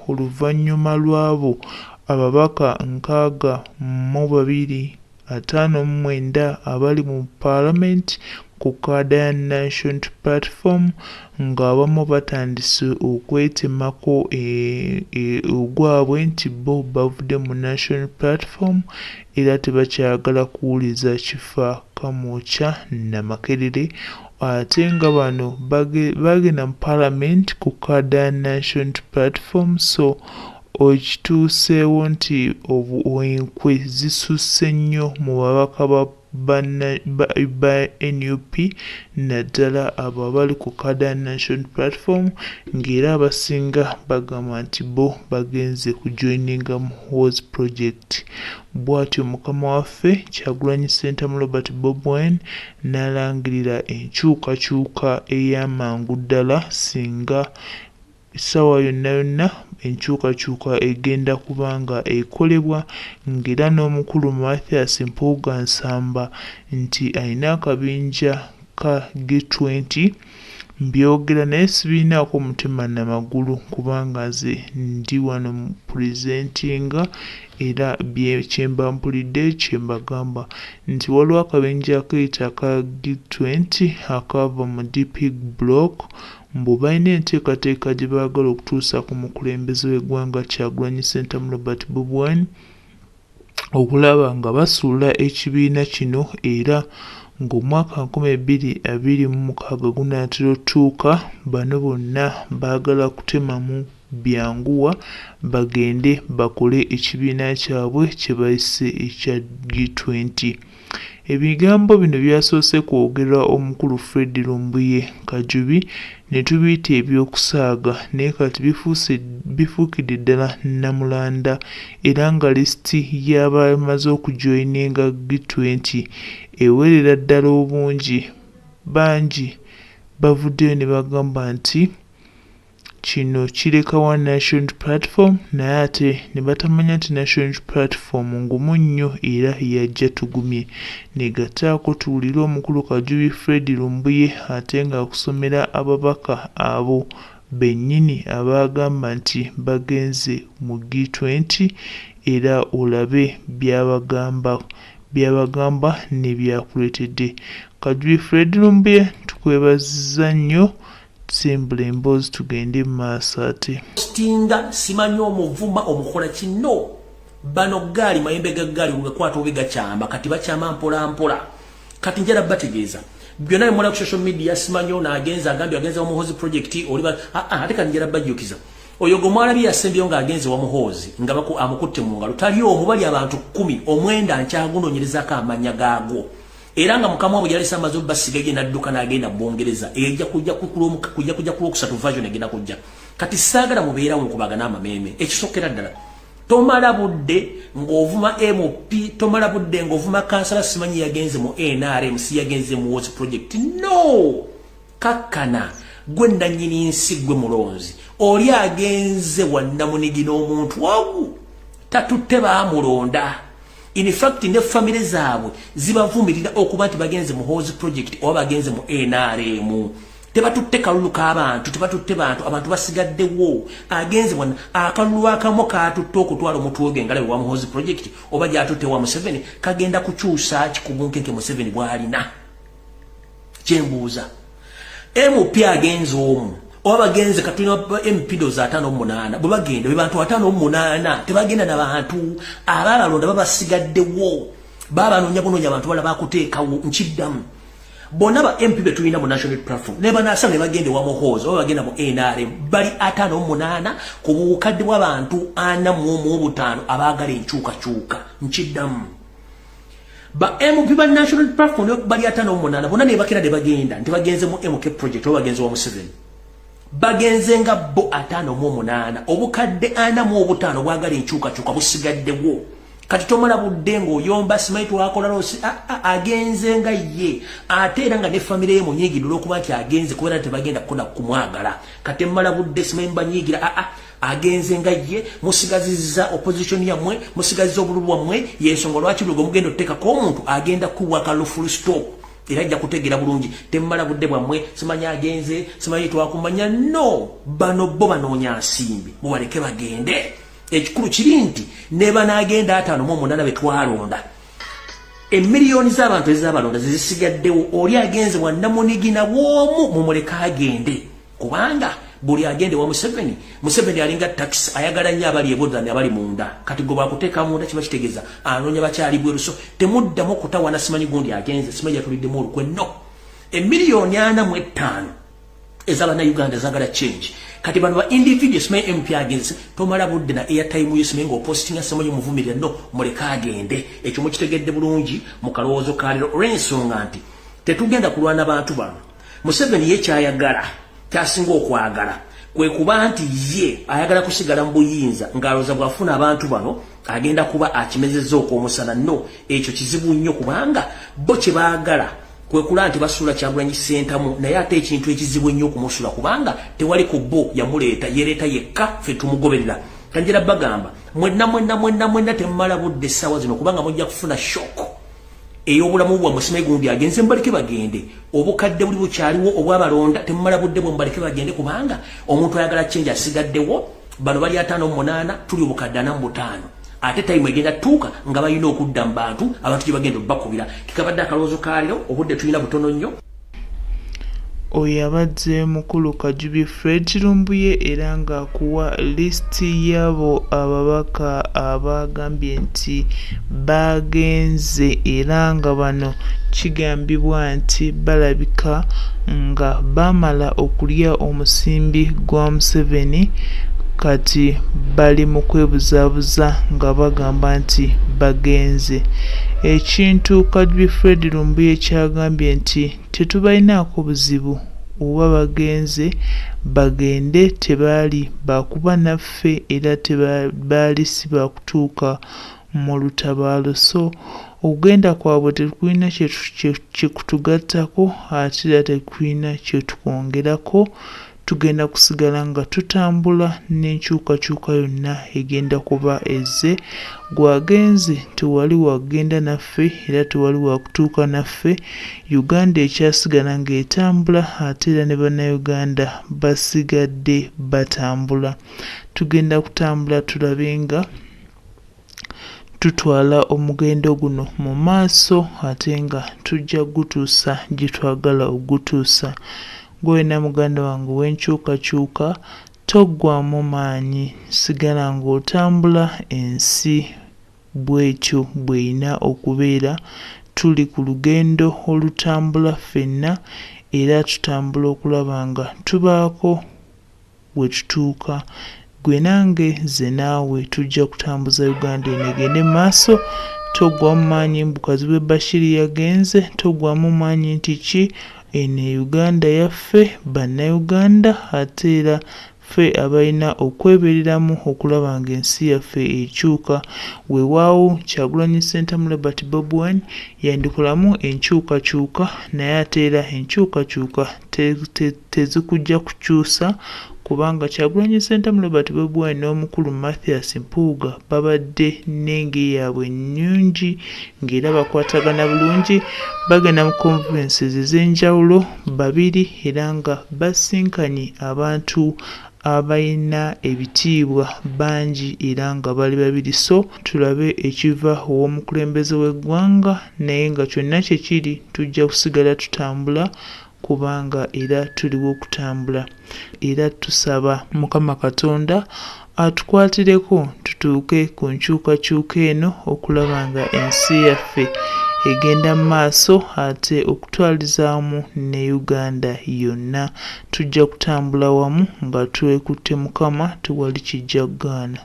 oluvannyuma lw'abo ababaka 62 abali mu Parliament ku kadda ya National Platform ng'abamu batandise okwetemako ogwabwe nti bo bavudde mu National Platform era tebakyagala kuwuliza kifa kamwokya na Makerere ate nga bano bagenda mu Parliament ku kadda ya National Platform so okituuseewo nti enkwe zisusse nnyo mu babaka ba NUP naddala abo abali ku kadda ya National Platform ng'era abasinga bagamba nti bo bagenze kujoininga mu House Project. Bw'atyo mukama waffe Kyagulanyi Ssentamu Robert Bobi Wine n'alangirira enkyukakyuka ey'amangu ddala singa essaawa yonna yonna enkyukakyuka egenda kubanga ekolebwa ng'era n'omukulu Mathias Mpuuga Nsamba nti alina akabinja ka G20 mbyogera naye sibiinaako mutima na magulu kubanga nze ndi wano mu purezentinga era kyemba mpulidde kyembagamba nti waliwo akabinja akayita ka G20 akava mu DP block mbu balina enteekateeka gye baagala okutuusa ku mukulembeze w'eggwanga Kyagulanyi Ssentamu Robert Bobi Wine okulaba nga basuula ekibiina kino era ng'omwaka 2026 gunaatera otuuka bano bonna baagala kutemamu byanguwa bagende bakole ekibiina kyabwe kye bayise ekya G20. Ebigambo bino byasoose kwogerwa omukulu Fred Lumbuye Kajubi ne tubiyita ebyokusaaga naye kati bifuukidde ddala nnamulanda era nga lisiti y'abamaze okujoyininga G20 ewerera ddala obungi bangi bavuddeyo ne bagamba nti kino kireka wa National Platform naye ate ne batamanya nti National Platform ngumu nnyo era yajja tugumye ne gataako tuwulire omukulu Kajubi Fred Lumbuye ate nga akusomera ababaka abo bennyini abagamba nti bagenze mu G20 era olabe byabagamba ne byakuleetedde. Kajubi Fred Lumbuye tukwebaza nnyo simbula emboozi tugende mu maaso ate. Stinga simanyi omuvuma omukola kino bano gaali mayembe ga gaali ugakwata obiga kyamba kati bakyama mpola mpola kati njala bategeeza byonna mmola ku social media simanyi ona agenza agambye agenza mu Hozi project oliba ate kan njala bajjukiza oyo gomwala bya sembyo nga agenze wa muhozi nga bako amukutte mu ngalo tali omubali abantu 10 omwenda nkyagunonyereza ka amanya gaagwo era nga mukama wabo yali samazo basigaje nadduka n'agenda Bongereza ejja kujja kulokusatu version egenda kujja kati sagala mubeera mukubaga n'amameme ekisokera ddala tomala budde ng'ovuma MP tomala budde ng'ovuma kansala simanyi yagenze mu NRM si yagenze mu Hozi project no kakkana gwe nanyini nsi gwe mulonzi oli agenze wannamunigi n'omuntu wawu tatutte baamulonda. In fact ne family zaabwe zibavumirira okuba nti bagenze mu Hozi project oba bagenze mu NRM tebatutte kalulu k'abantu tebatutte abantu basigaddewo agenze bwana akalulu akamu kaatutte okutwala omutwoge ngalabe wa Hozi project oba gyatutte wa Museveni kagenda kukyusa kikubunkenke Museveni bwalina kyembuuza MP agenze omu oba bagenze katulina MP doza 58 bwe bagenda be bantu 58 tebagenda na bantu abalalonda babasigaddewo babanoonya bunoonya abantu bala bakuteekawo nkiddamu bonna ba MP betulina mu National Platform ne banasa ne bagende wa Muhozi oba bagenda mu NRM bali 58 ku bukadde bw'abantu 45 abaagala enkyukakyuka nkiddamu ba MP ba National Platform bali 58 bonna ne bakira ne bagenda nti bagenze mu MK project oba bagenze wa Museveni bagenze nga bo 58 obukadde 45 bwagala enkyukakyuka busigaddewo kati tomala budde ng'oyomba simaiti wakola losi agenze nga ye ate era nga ne famire ye munyiigidde olw'okuba nti agenze kubera tebagenda kukola kumwagala kati emmala budde simaiti banyiigira agenze nga ye musigazizza opposition yammwe musigazizza obululu bwammwe yensonga lwaki lwego mugenda oteekako omuntu agenda kuwaka lo full stop era ajja kutegeera bulungi temmala budde bwammwe simanya agenze simanyi twakumanya no bano bo banoonya nsimbi mubaleke bagende ekikulu kiri nti ne banaagenda 58 betwalonda emiliyoni z'abantu ezabalonda zisigaddewo oli agenze wa namunigina bw'omu mumuleka agende kubanga buli agende wa Museveni alinga tax ayagala nnyo abali ebodani abali munda kati go bakuteeka munda kiba kitegeeza anoonya bakyali bweruso temuddamu kutawana simanyi gundi agenze simanyi yatuliddemu olukwe no emiliyoni 45 ez'abana Uganda zagala change kati bano ba individual simanyi MP agenze tomala budde na airtime yesimanyi ng'opostinga simanyi muvumirira no muleka agende ekyo mukitegedde bulungi mu kalowoozo kaliro olw'ensonga nti tetugenda kulwana bantu bano Museveni ye kyayagala kyasinga okwagala kwe kuba nti ye ayagala kusigala mu buyinza ng'alowooza bw'afuna abantu bano agenda kuba akimezezza okw'omusana no ekyo kizibu nnyo kubanga bo kye baagala kwe kula nti basuula Kyagulanyi Ssentamu naye ate ekintu ekizibu ennyo okumusula kubanga tewali ku bo yamuleeta yereeta yekka ffe tumugoberera kanjira bagamba mwenna temmala budde essaawa zino kubanga mujja kufuna shoko ey'obulamu bwammwe simanyi gundi agenze mbaleke bagende obukadde buli bukyaliwo obwabalonda temmala budde bwe mbaleke bagende kubanga omuntu ayagala chenja asigaddewo bano bali 58 tuli obukadde 45 ate time egenda tuuka nga balina okudda mu bantu abantu gye bagenda bakubira kikabadde akalowoozo kaaliro obudde tulina butono nnyo oyo abadde mukulu Kajubi Fred Lumbuye era ng'akuwa lisiti y'abo ababaka abagambye nti bagenze era nga bano kigambibwa nti balabika nga bamala okulya omusimbi gwa Museveni kati bali mu kwebuzaabuza nga bagamba nti bagenze. Ekintu Kajubi Fred Lumbuye kyagambye nti tetubalinaako buzibu oba bagenze bagende tebaali bakuba naffe era tebaali si bakutuuka mu lutabaalo so okugenda kwabwe tekulina kyekutugattako ate era tekulina kyetukwongerako tugenda kusigala nga tutambula n'enkyukakyuka yonna egenda kuba ezze gwagenze tewali wagenda naffe era tewali wakutuuka naffe Uganda ekyasigala ng'etambula ate era ne bannayuganda basigadde batambula tugenda kutambula tulabe nga tutwala omugendo guno mu maaso ate nga tujja gutuusa gye twagala ogutuusa. Gwena muganda wange w'enkyukakyuka toggwamu maanyi sigala ng'otambula ensi bw'ekyo bw'erina okubeera tuli ku lugendo olutambula ffenna era tutambula okulaba nga tubaako we tutuuka gwe nange ze naawe tujja kutambuza Uganda eno egende mu maaso toggwamu maanyi mbukazi bwe Bashir yagenze toggwamu maanyi nti ki eno Uganda yaffe bannayuganda ate era ffe abalina okwebereramu okulaba ng'ensi yaffe ekyuka weewaawo Kyagulanyi Ssentamu Robert Bobi Wine yandikolamu enkyukakyuka naye ate era enkyukakyuka tezikujja kukyusa kubanga Kyagulanyi Ssentamu Robert Bobi Wine n'omukulu Mathias Mpuuga babadde n'engeri yaabwe nnyungi ng'era bakwatagana bulungi bagenda mu conferences ez'enjawulo babiri era nga basinkanye abantu abalina ebitiibwa bangi era nga bali babiri so tulabe ekiva ow'omukulembeze w'eggwanga naye nga kyonna kye kiri tujja kusigala tutambula kubanga era tuliwo okutambula era tusaba Mukama Katonda atukwatireko tutuuke ku nkyukakyuka eno okulaba nga ensi yaffe egenda mu maaso ate okutwalizaamu ne Uganda yonna tujja kutambula wamu nga twekutte Mukama tewali kijja kugaana.